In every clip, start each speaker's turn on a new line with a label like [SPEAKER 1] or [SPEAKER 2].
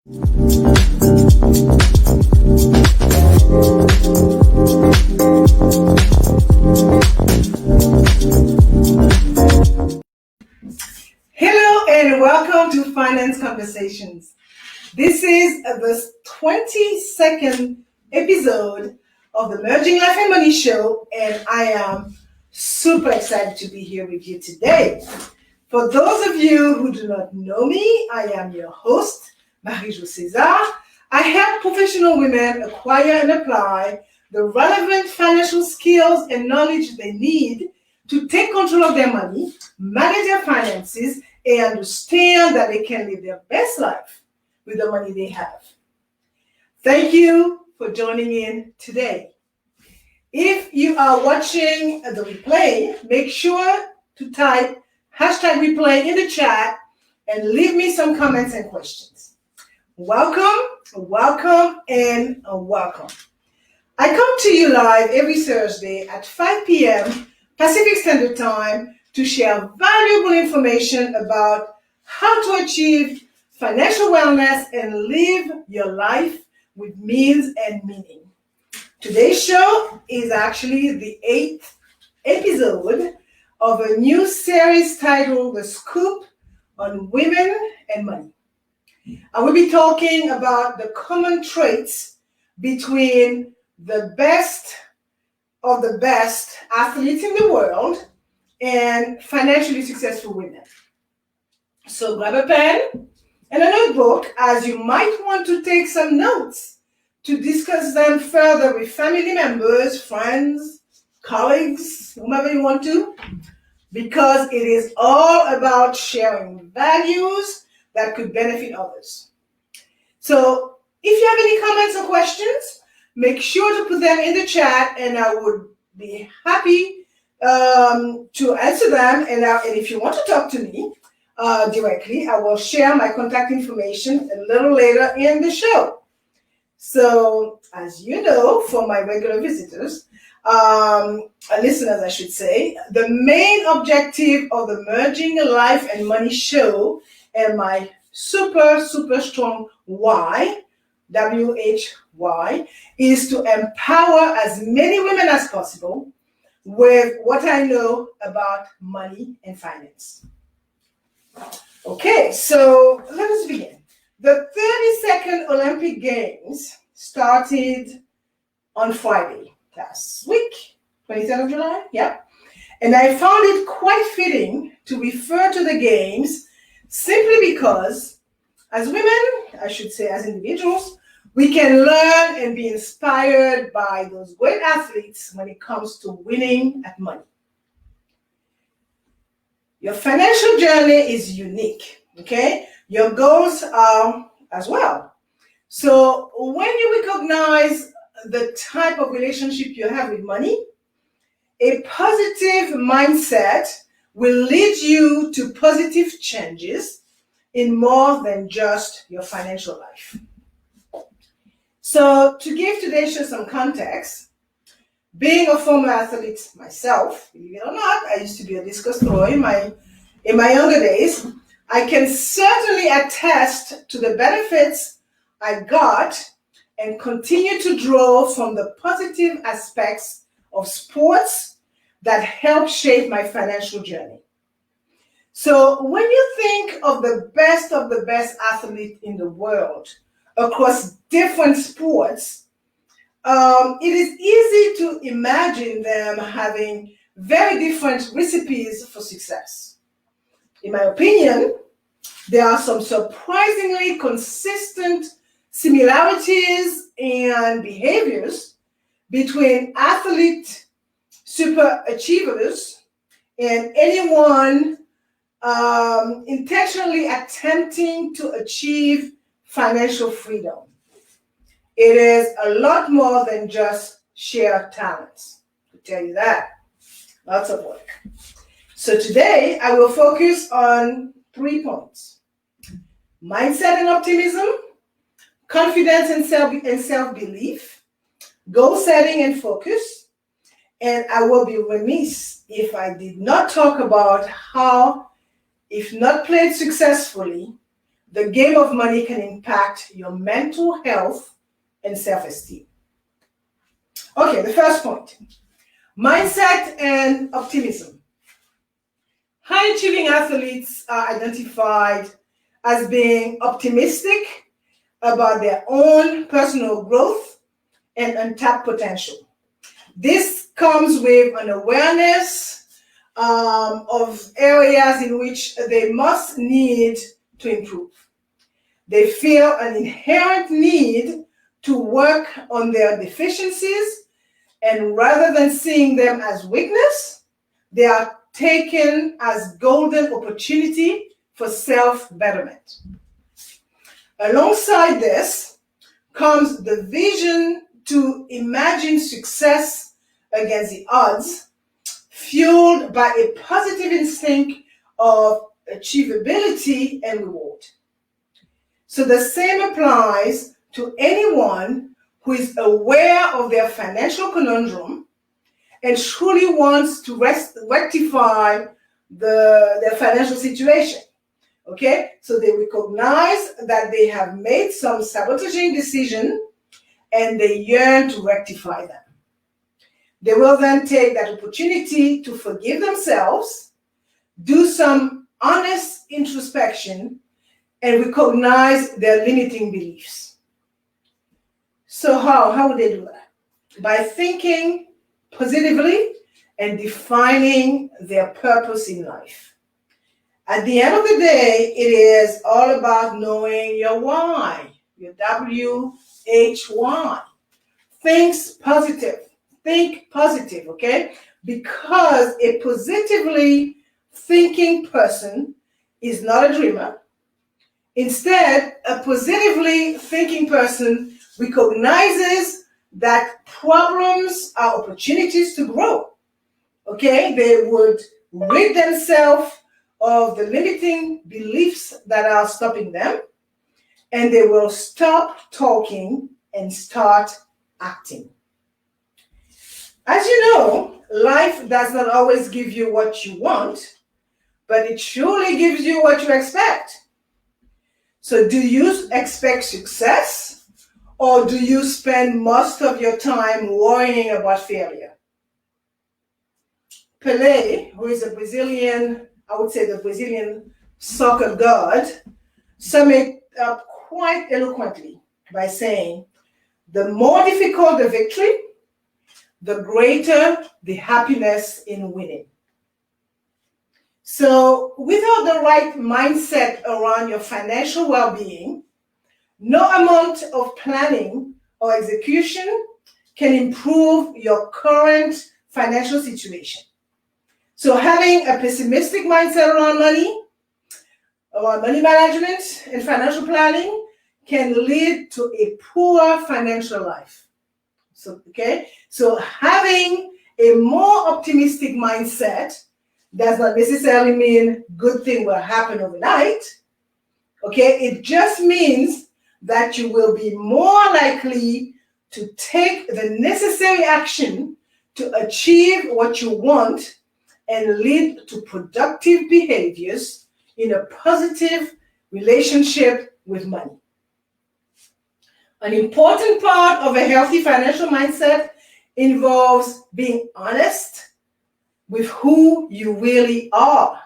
[SPEAKER 1] Hello and welcome to Finance Conversations. This is the 22nd episode of the Merging Life and Money show, and I am super excited to be here with you today. For those of you who do not know me, I am your host, mjcaesar. I help professional women acquire and apply the relevant financial skills and knowledge they need to take control of their money, manage their finances, and understand that they can live their best life with the money they have. Thank you for joining in today. If you are watching the replay, make sure to type #replay in the chat and leave me some comments and questions. Welcome, and welcome. I come to you live every Thursday at 5 p.m. Pacific Standard Time to share valuable information about how to achieve financial wellness and live your life with means and meaning. Today's show is actually the 8th episode of a new series titled The Scoop on Women and Money. I will be talking about the common traits between the best of the best athletes in the world and financially successful women. So grab a pen and a notebook, as you might want to take some notes to discuss them further with family members, friends, colleagues, whomever you want to, because it is all about sharing values that could benefit others. So if you have any comments or questions, make sure to put them in the chat, and I would be happy to answer them. And if you want to talk to me directly, I will share my contact information a little later in the show. So, as you know, for my regular visitors, listeners, I should say, the main objective of the Merging Life and Money show, and my super strong why, WHY, is to empower as many women as possible with what I know about money and finance. Okay, so let us begin. The 32nd Olympic Games started on Friday last week, 23rd of July, yeah. And I found it quite fitting to refer to the Games simply because as women, I should say as individuals, we can learn and be inspired by those great athletes when it comes to winning at money. Your financial journey is unique, okay? Your goals are as well. So when you recognize the type of relationship you have with money, a positive mindset will lead you to positive changes in more than just your financial life. So to give today's show some context, being a former athlete myself, believe it or not, I used to be a discus thrower in my younger days, I can certainly attest to the benefits I got and continue to draw from the positive aspects of sports that help shape my financial journey. So when you think of the best athlete in the world across different sports, it is easy to imagine them having very different recipes for success. In my opinion, there are some surprisingly consistent similarities and behaviors between athlete super achievers and anyone intentionally attempting to achieve financial freedom. It is a lot more than just sheer talents, I tell you that. Lots of work. So today I will focus on 3 points: mindset and optimism, confidence and self-belief, goal setting and focus. And I will be remiss if I did not talk about how, if not played successfully, the game of money can impact your mental health and self-esteem. Okay, the first point, mindset and optimism. High-achieving athletes are identified as being optimistic about their own personal growth and untapped potential. This comes with an awareness of areas in which they must need to improve. They feel an inherent need to work on their deficiencies, and rather than seeing them as weakness, they are taken as golden opportunity for self-betterment. Alongside this comes the vision to imagine success against the odds, fueled by a positive instinct of achievability and reward. So the same applies to anyone who is aware of their financial conundrum and truly wants to rectify their financial situation. Okay, so they recognize that they have made some sabotaging decision and they yearn to rectify them. They will then take that opportunity to forgive themselves, do some honest introspection, and recognize their limiting beliefs. So how would they do that? By thinking positively and defining their purpose in life. At the end of the day, it is all about knowing your why, your WHY. Think positive, okay? Because a positively thinking person is not a dreamer. Instead, a positively thinking person recognizes that problems are opportunities to grow, okay? They would rid themselves of the limiting beliefs that are stopping them, and they will stop talking and start acting. As you know, life does not always give you what you want, but it surely gives you what you expect. So do you expect success, or do you spend most of your time worrying about failure? Pelé, who is a Brazilian, I would say the Brazilian soccer god, summed it up quite eloquently by saying, the more difficult the victory, the greater the happiness in winning. So without the right mindset around your financial well-being, no amount of planning or execution can improve your current financial situation. So having a pessimistic mindset around money management and financial planning can lead to a poor financial life. So having a more optimistic mindset does not necessarily mean good thing will happen overnight. Okay, it just means that you will be more likely to take the necessary action to achieve what you want and lead to productive behaviors in a positive relationship with money. An important part of a healthy financial mindset involves being honest with who you really are.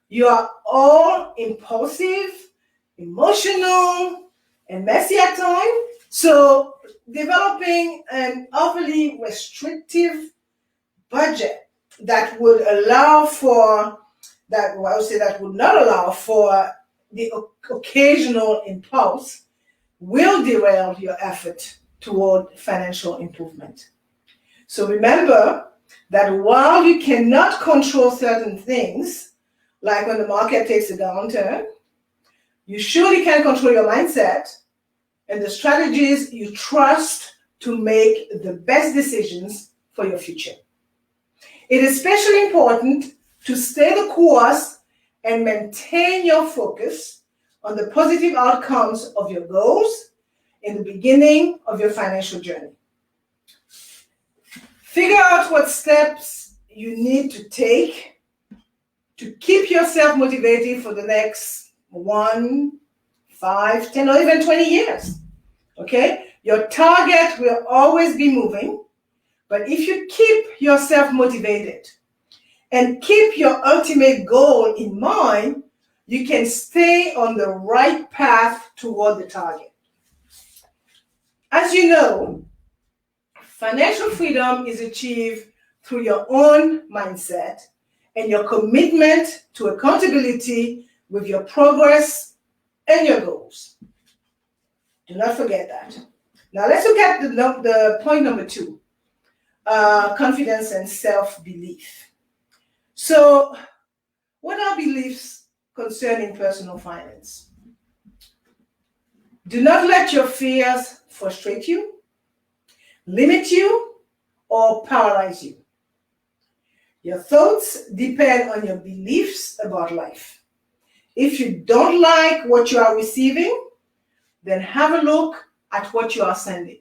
[SPEAKER 1] You are all impulsive, emotional, and messy at times. So developing an overly restrictive budget that would allow for that, well, I would say that would not allow for the occasional impulse will derail your effort toward financial improvement. So remember that while you cannot control certain things, like when the market takes a downturn, you surely can control your mindset and the strategies you trust to make the best decisions for your future. It is especially important to stay the course and maintain your focus on the positive outcomes of your goals in the beginning of your financial journey. Figure out what steps you need to take to keep yourself motivated for the next 1, 5, 10, or even 20 years. Okay? Your target will always be moving, but if you keep yourself motivated and keep your ultimate goal in mind, you can stay on the right path toward the target. As you know, financial freedom is achieved through your own mindset and your commitment to accountability with your progress and your goals. Do not forget that. Now let's look at the point number 2, confidence and self-belief. So what are beliefs concerning personal finance? Do not let your fears frustrate you, limit you, or paralyze you. Your thoughts depend on your beliefs about life. If you don't like what you are receiving, then have a look at what you are sending.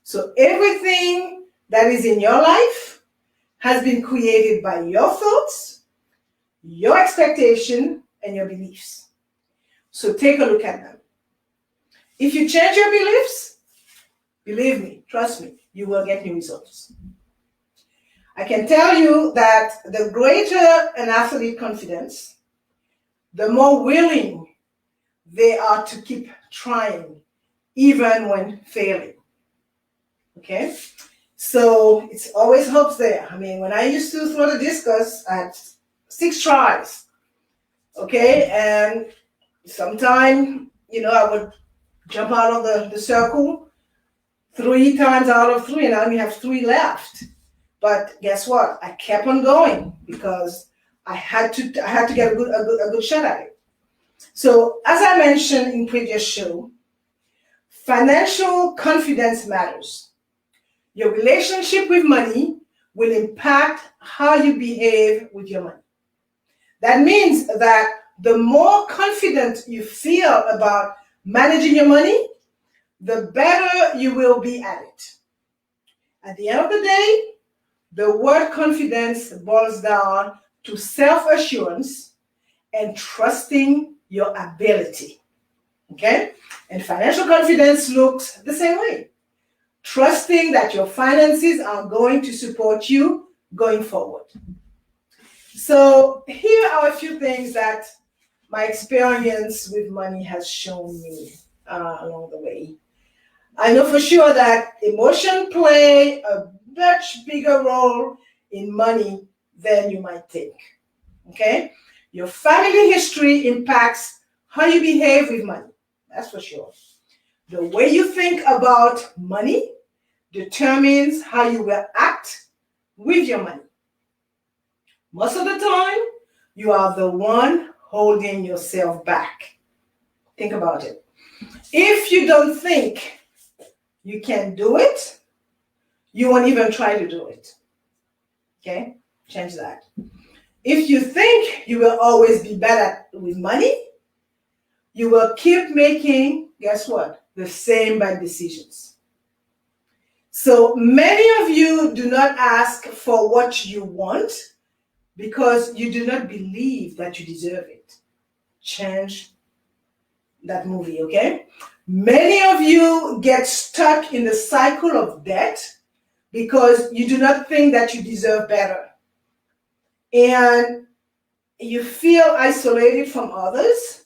[SPEAKER 1] So everything that is in your life has been created by your thoughts, your expectation, and your beliefs. So take a look at them. If you change your beliefs, believe me, trust me, you will get new results. I can tell you that the greater an athlete confidence, the more willing they are to keep trying, even when failing. Okay? So it's always hope there. I mean, when I used to throw the discus, I had 6 tries. Okay? And sometimes, I would jump out of the circle 3 times out of 3, and I only have 3 left. But guess what? I kept on going because I had to get a good shot at it. So as I mentioned in previous show, financial confidence matters. Your relationship with money will impact how you behave with your money. That means that the more confident you feel about managing your money, the better you will be at it. At the end of the day, the word confidence boils down to self-assurance and trusting your ability. Okay? And financial confidence looks the same way. Trusting that your finances are going to support you going forward. So here are a few things that my experience with money has shown me along the way. I know for sure that emotion play a much bigger role in money than you might think. Okay? Your family history impacts how you behave with money. That's for sure. The way you think about money determines how you will act with your money. Most of the time, you are the one holding yourself back. Think about it. If you don't think you can do it, you won't even try to do it. Okay? Change that. If you think you will always be better with money, you will keep making, guess what? The same bad decisions. So many of you do not ask for what you want because you do not believe that you deserve it. Change that movie, okay? Many of you get stuck in the cycle of debt because you do not think that you deserve better. And you feel isolated from others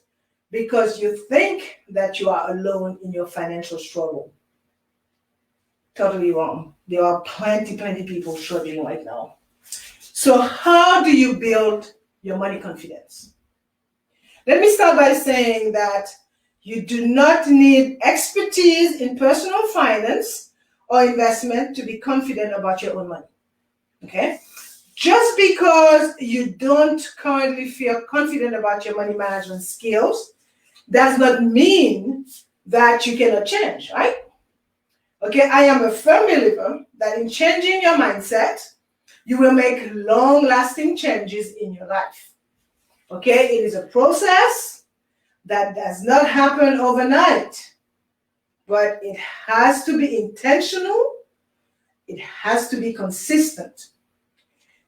[SPEAKER 1] because you think that you are alone in your financial struggle. Totally wrong. There are plenty people struggling right now. So how do you build your money confidence? Let me start by saying that you do not need expertise in personal finance or investment to be confident about your own money. Okay? Just because you don't currently feel confident about your money management skills does not mean that you cannot change, right? Okay, I am a firm believer that in changing your mindset, you will make long-lasting changes in your life. Okay, it is a process that does not happen overnight, but it has to be intentional. It has to be consistent.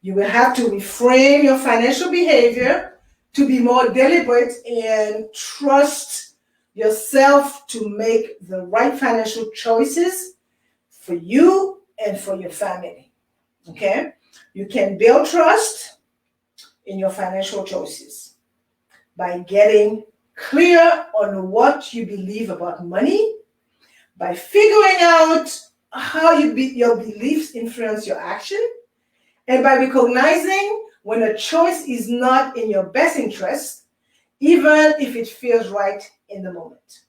[SPEAKER 1] You will have to reframe your financial behavior to be more deliberate and trust yourself to make the right financial choices for you and for your family. Okay? You can build trust in your financial choices by getting clear on what you believe about money, by figuring out how your beliefs influence your action, and by recognizing when a choice is not in your best interest, even if it feels right in the moment.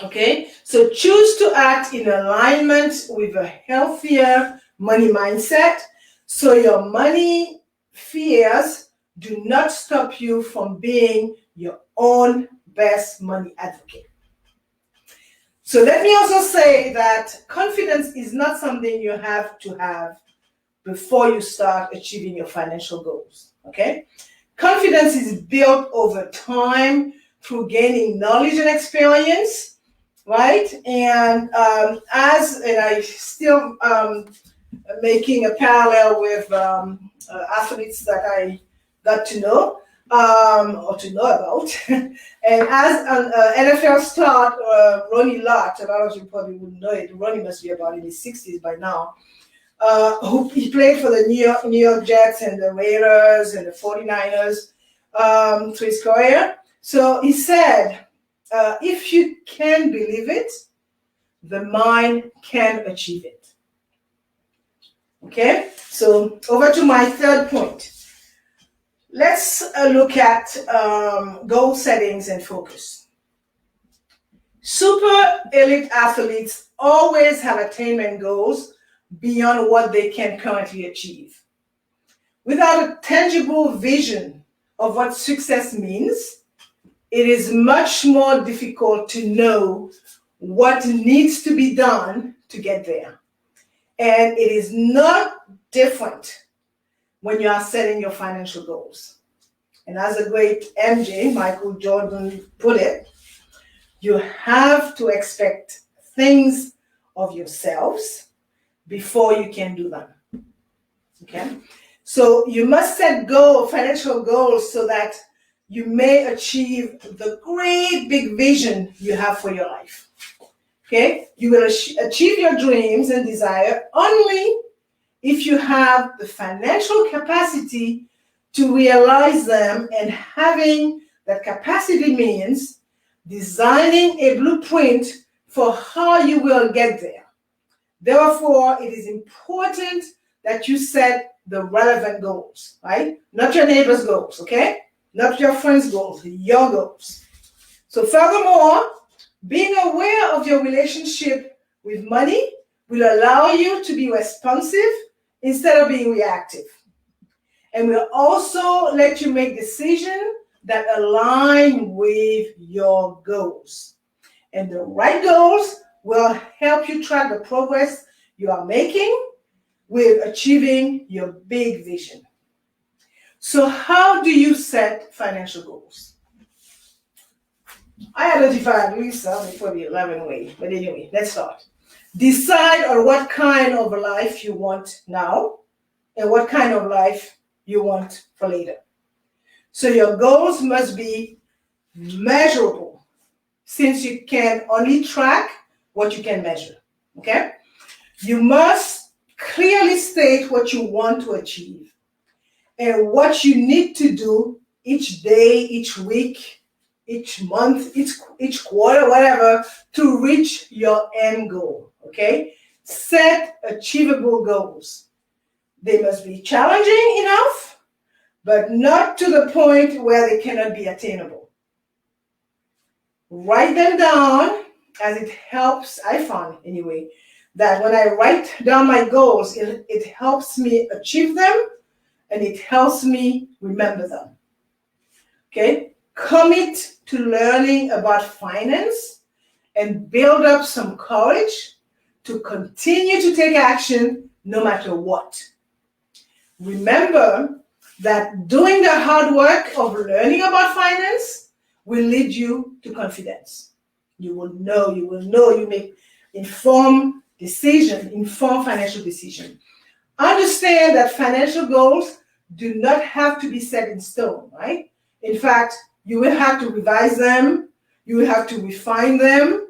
[SPEAKER 1] Okay? So choose to act in alignment with a healthier money mindset so your money fears do not stop you from being your own best money advocate. So let me also say that confidence is not something you have to have before you start achieving your financial goals. Okay? Confidence is built over time through gaining knowledge and experience, right? And I still making a parallel with athletes that I got to know or to know about. And as an NFL star, Ronnie Lott, a lot of you probably wouldn't know it. Ronnie must be about in his 60s by now. He played for the New York Jets and the Raiders and the 49ers through his career. So he said, if you can believe it, the mind can achieve it. Okay, so over to my third point. Let's look at goal settings and focus. Super elite athletes always have attainment goals beyond what they can currently achieve. Without a tangible vision of what success means, it is much more difficult to know what needs to be done to get there. And it is not different when you are setting your financial goals. And as the great MJ, Michael Jordan, put it, you have to expect things of yourselves before you can do them. Okay? So you must set financial goals so that you may achieve the great big vision you have for your life. Okay? You will achieve your dreams and desire only if you have the financial capacity to realize them, and having that capacity means designing a blueprint for how you will get there. Therefore, it is important that you set the relevant goals, right? Not your neighbor's goals, okay? Not your friend's goals, your goals. So furthermore, being aware of your relationship with money will allow you to be responsive instead of being reactive. And will also let you make decisions that align with your goals. And the right goals will help you track the progress you are making with achieving your big vision. So how do you set financial goals? I identified at least probably 11 ways, but anyway, let's start. Decide on what kind of life you want now and what kind of life you want for later. So your goals must be measurable, since you can only track what you can measure, okay? You must clearly state what you want to achieve and what you need to do each day, each week, each month, each quarter, whatever, to reach your end goal, okay? Set achievable goals. They must be challenging enough, but not to the point where they cannot be attainable. Write them down, as it helps, I found anyway, that when I write down my goals, it helps me achieve them and it helps me remember them. Okay? Commit to learning about finance and build up some courage to continue to take action no matter what. Remember that doing the hard work of learning about finance will lead you to confidence. You will know, you make informed financial decision. Understand that financial goals do not have to be set in stone, right? In fact, you will have to revise them. You will have to refine them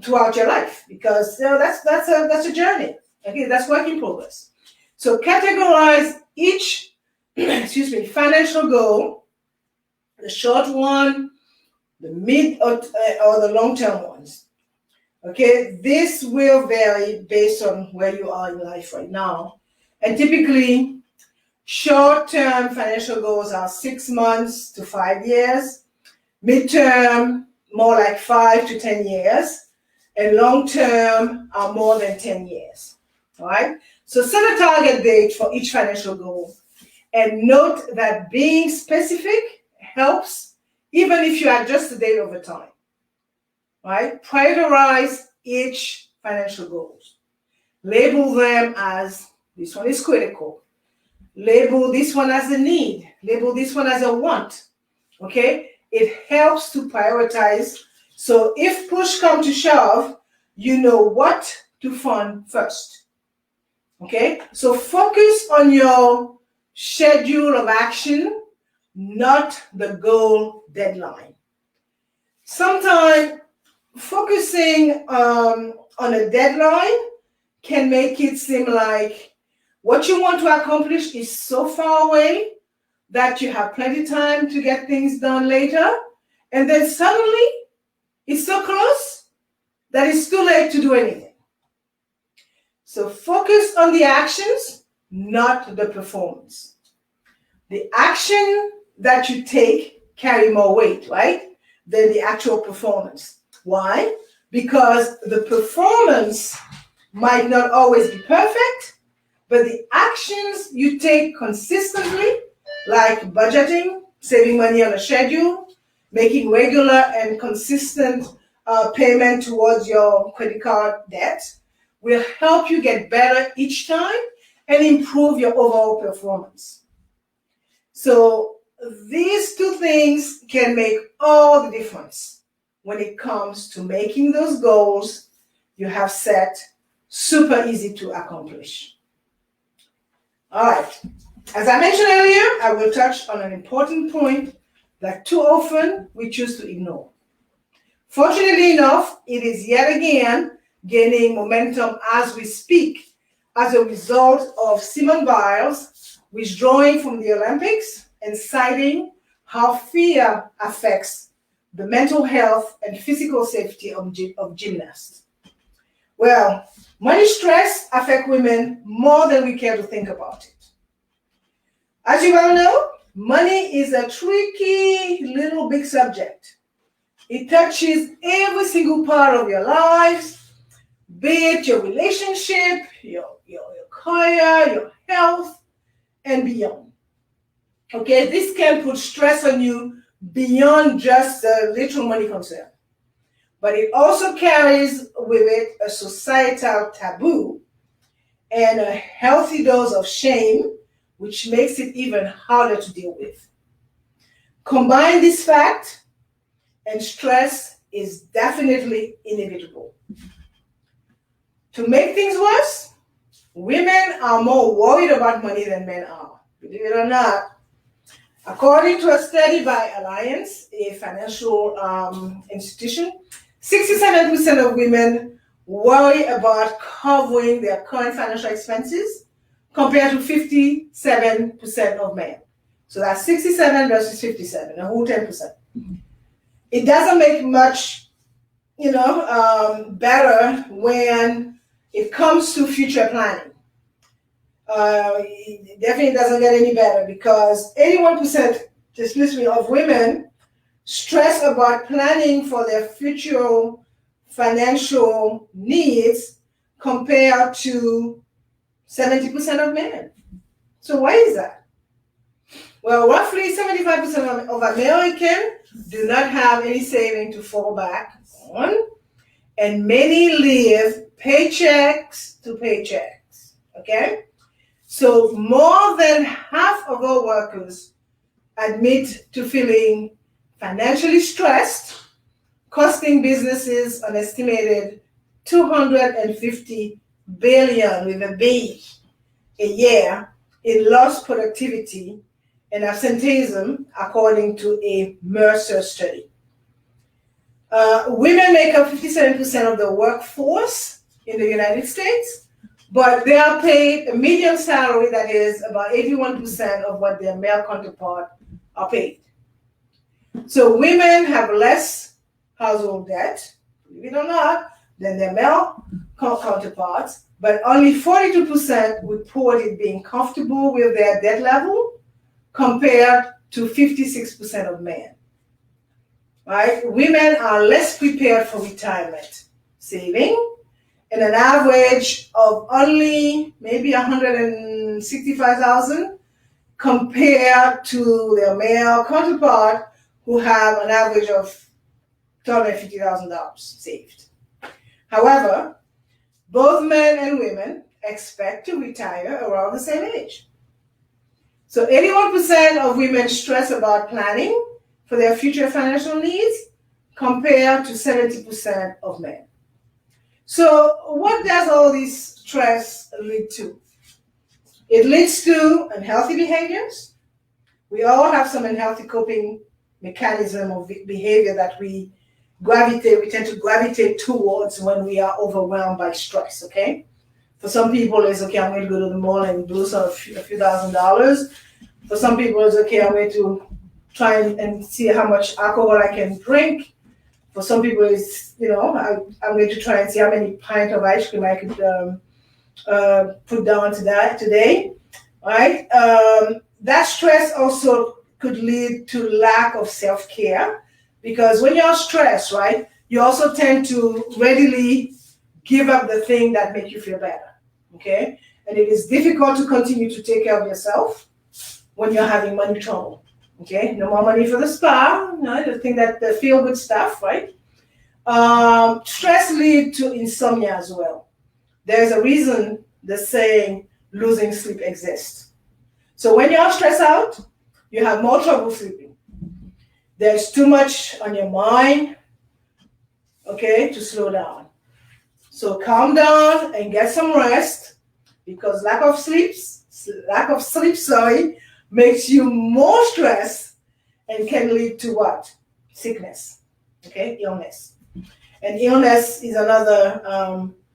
[SPEAKER 1] throughout your life because that's a journey. Okay, that's work in progress. So categorize each financial goal, the short one, the mid or the long-term ones. Okay, this will vary based on where you are in life right now. And typically, short-term financial goals are 6 months to 5 years, mid-term, more like 5 to 10 years, and long-term are more than 10 years. All right, so set a target date for each financial goal. And note that being specific helps even if you adjust the date over time. Right? Prioritize each financial goals. Label them as this one is critical. Label this one as a need. Label this one as a want. Okay? It helps to prioritize. So if push comes to shove, you know what to fund first. Okay? So focus on your schedule of action, not the goal deadline. Sometimes focusing on a deadline can make it seem like what you want to accomplish is so far away that you have plenty of time to get things done later, and then suddenly it's so close that it's too late to do anything. So focus on the actions, not the performance. The action that you take carry more weight, right, than the actual performance. Why? Because the performance might not always be perfect, but the actions you take consistently, like budgeting, saving money on a schedule, making regular and consistent payment towards your credit card debt, will help you get better each time and improve your overall performance. So these two things can make all the difference when it comes to making those goals you have set super easy to accomplish. All right. As I mentioned earlier, I will touch on an important point that too often we choose to ignore. Fortunately enough, it is yet again gaining momentum as we speak as a result of Simone Biles withdrawing from the Olympics and citing how fear affects the mental health and physical safety of gymnasts. Well, money stress affects women more than we care to think about it. As you well know, money is a tricky little big subject. It touches every single part of your lives, be it your relationship, your career, your health, and beyond. Okay, this can put stress on you beyond just the literal money concern. But it also carries with it a societal taboo and a healthy dose of shame, which makes it even harder to deal with. Combine this fact, and stress is definitely inevitable. To make things worse, women are more worried about money than men are. Believe it or not. According to a study by Alliance, a financial institution, 67% of women worry about covering their current financial expenses compared to 57% of men. So that's 67 versus 57, a whole 10%. It doesn't make much, better when it comes to future planning. It definitely doesn't get any better because 81% of women stress about planning for their future financial needs compared to 70% of men. So why is that? Well, roughly 75% of Americans do not have any saving to fall back on, and many live paychecks to paychecks, okay? So more than half of our workers admit to feeling financially stressed, costing businesses an estimated $250 billion with a B a year in lost productivity and absenteeism, according to a Mercer study. Women make up 57% of the workforce in the United States, but they are paid a median salary that is about 81% of what their male counterpart are paid. So women have less household debt, believe it or not, than their male counterparts, but only 42% reported being comfortable with their debt level compared to 56% of men. Right? Women are less prepared for retirement saving, and an average of only maybe $165,000 compared to their male counterpart who have an average of $250,000 saved. However, both men and women expect to retire around the same age. So 81% of women stress about planning for their future financial needs compared to 70% of men. So what does all this stress lead to? It leads to unhealthy behaviors. We all have some unhealthy coping mechanism of behavior that we tend to gravitate towards when we are overwhelmed by stress, okay? For some people, it's okay, I'm going to go to the mall and lose a few $1,000. For some people, it's okay, I'm going to try and see how much alcohol I can drink. For some people, it's, I'm going to try and see how many pints of ice cream I could put down today, right? That stress also could lead to lack of self-care, because when you're stressed, right, you also tend to readily give up the thing that makes you feel better, okay? And it is difficult to continue to take care of yourself when you're having money trouble, okay? No more money for the spa, the thing that the feel-good stuff, right? Stress leads to insomnia as well. There's a reason the saying losing sleep exists. So when you're stressed out, you have more trouble sleeping. There's too much on your mind, okay, to slow down. So calm down and get some rest, because lack of sleep, makes you more stressed and can lead to what? Sickness, okay, illness. And illness is another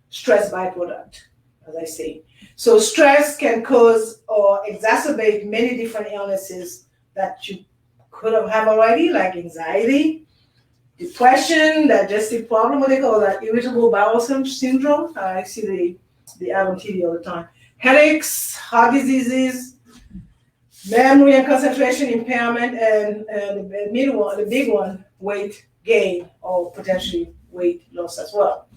[SPEAKER 1] stress byproduct, as I say. So stress can cause or exacerbate many different illnesses that you could have already, like anxiety, depression, digestive problem, what they call that, irritable bowel syndrome. I see the ad on TV all the time. Headaches, heart diseases, memory and concentration impairment, and the big one, weight gain or potentially weight loss as well.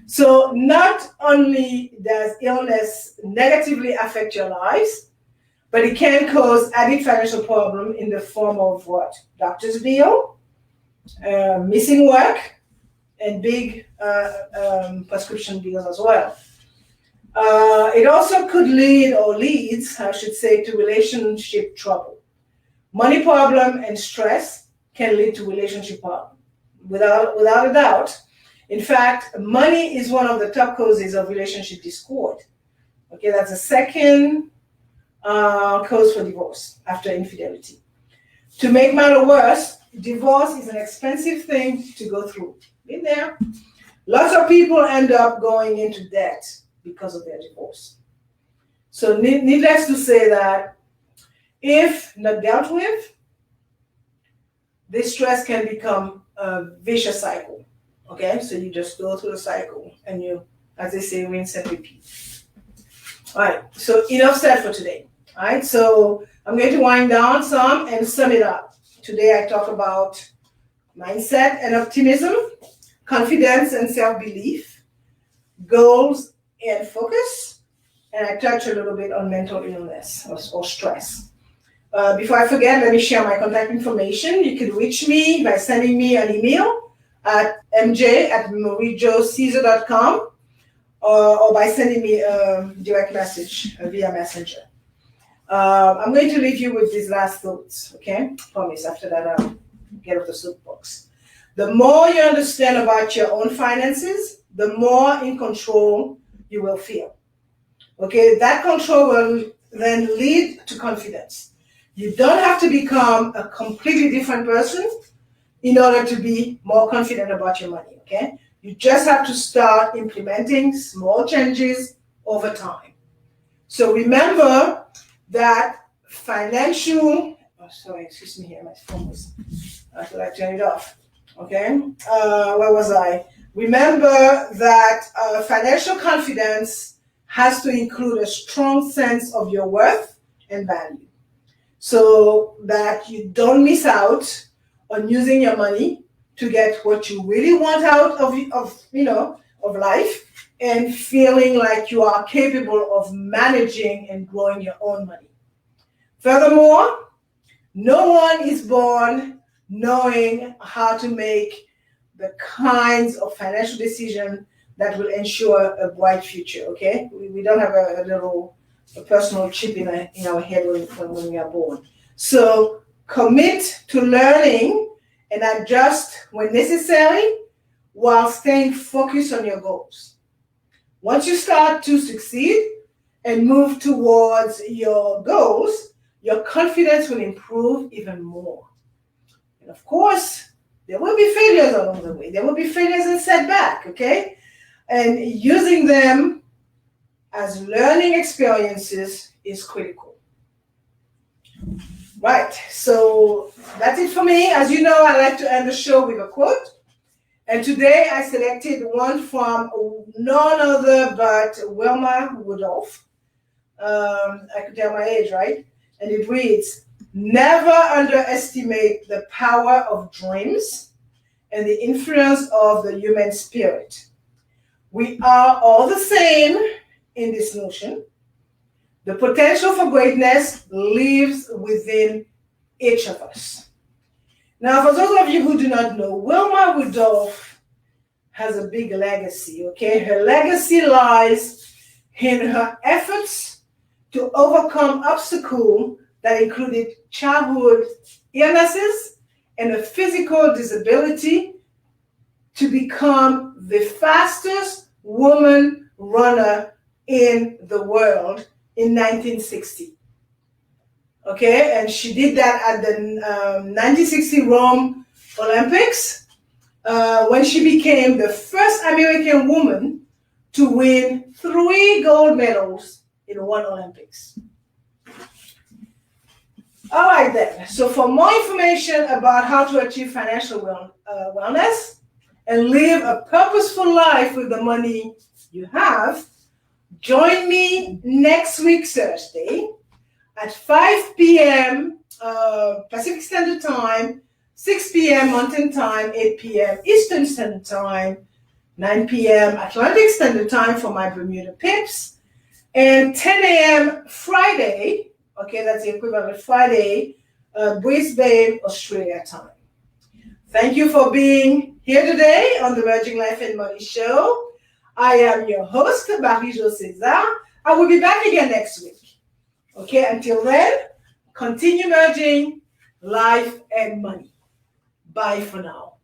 [SPEAKER 1] So not only does illness negatively affect your lives, but it can cause added financial problem in the form of what? Doctor's bill, missing work, and big prescription bills as well. It also could leads, I should say, to relationship trouble. Money problem and stress can lead to relationship problem, without a doubt. In fact, money is one of the top causes of relationship discord. Okay, that's the second cause for divorce after infidelity. To make matters worse, divorce is an expensive thing to go through. Been there. Lots of people end up going into debt because of their divorce. So needless to say that if not dealt with, this stress can become a vicious cycle. Okay, so you just go through the cycle and you, as they say, rinse and repeat. All right, so enough said for today. All right, so I'm going to wind down some and sum it up. Today I talk about mindset and optimism, confidence and self-belief, goals and focus, and I touch a little bit on mental illness or stress. Before I forget, let me share my contact information. You can reach me by sending me an email at mj@mjcaesar.com or by sending me a direct message via Messenger. I'm going to leave you with these last thoughts, okay? Promise, after that I'll get off the soapbox. The more you understand about your own finances, the more in control you will feel. Okay, that control will then lead to confidence. You don't have to become a completely different person in order to be more confident about your money, okay? You just have to start implementing small changes over time. So remember that excuse me here, my phone was, I thought I turned it off, okay? Where was I? Remember that financial confidence has to include a strong sense of your worth and value, so that you don't miss out on using your money to get what you really want out of life, and feeling like you are capable of managing and growing your own money. Furthermore, no one is born knowing how to make the kinds of financial decisions that will ensure a bright future, okay? We don't have a personal chip in our head when we are born. So commit to learning and adjust when necessary while staying focused on your goals. Once you start to succeed and move towards your goals, your confidence will improve even more. And of course, there will be failures along the way. There will be failures and setbacks, okay? And using them as learning experiences is critical. Right, so that's it for me. As you know, I like to end the show with a quote. And today I selected one from none other but Wilma Rudolph. I could tell my age, right? And it reads, "Never underestimate the power of dreams and the influence of the human spirit. We are all the same in this notion. The potential for greatness lives within each of us." Now, for those of you who do not know, Wilma Rudolph has a big legacy, okay? Her legacy lies in her efforts to overcome obstacles that included childhood illnesses and a physical disability to become the fastest woman runner in the world in 1960. Okay, and she did that at the 1960 Rome Olympics when she became the first American woman to win 3 gold medals in one Olympics. All right then, so for more information about how to achieve financial wellness and live a purposeful life with the money you have, join me next week Thursday at 5 p.m. Pacific Standard Time, 6 p.m. Mountain Time, 8 p.m. Eastern Standard Time, 9 p.m. Atlantic Standard Time for my Bermuda Pips, and 10 a.m. Friday, okay, that's the equivalent of Friday, Brisbane, Australia time. Thank you for being here today on the Merging Life and Money Show. I am your host, mjcaesar. I will be back again next week. Okay, until then, continue merging life and money. Bye for now.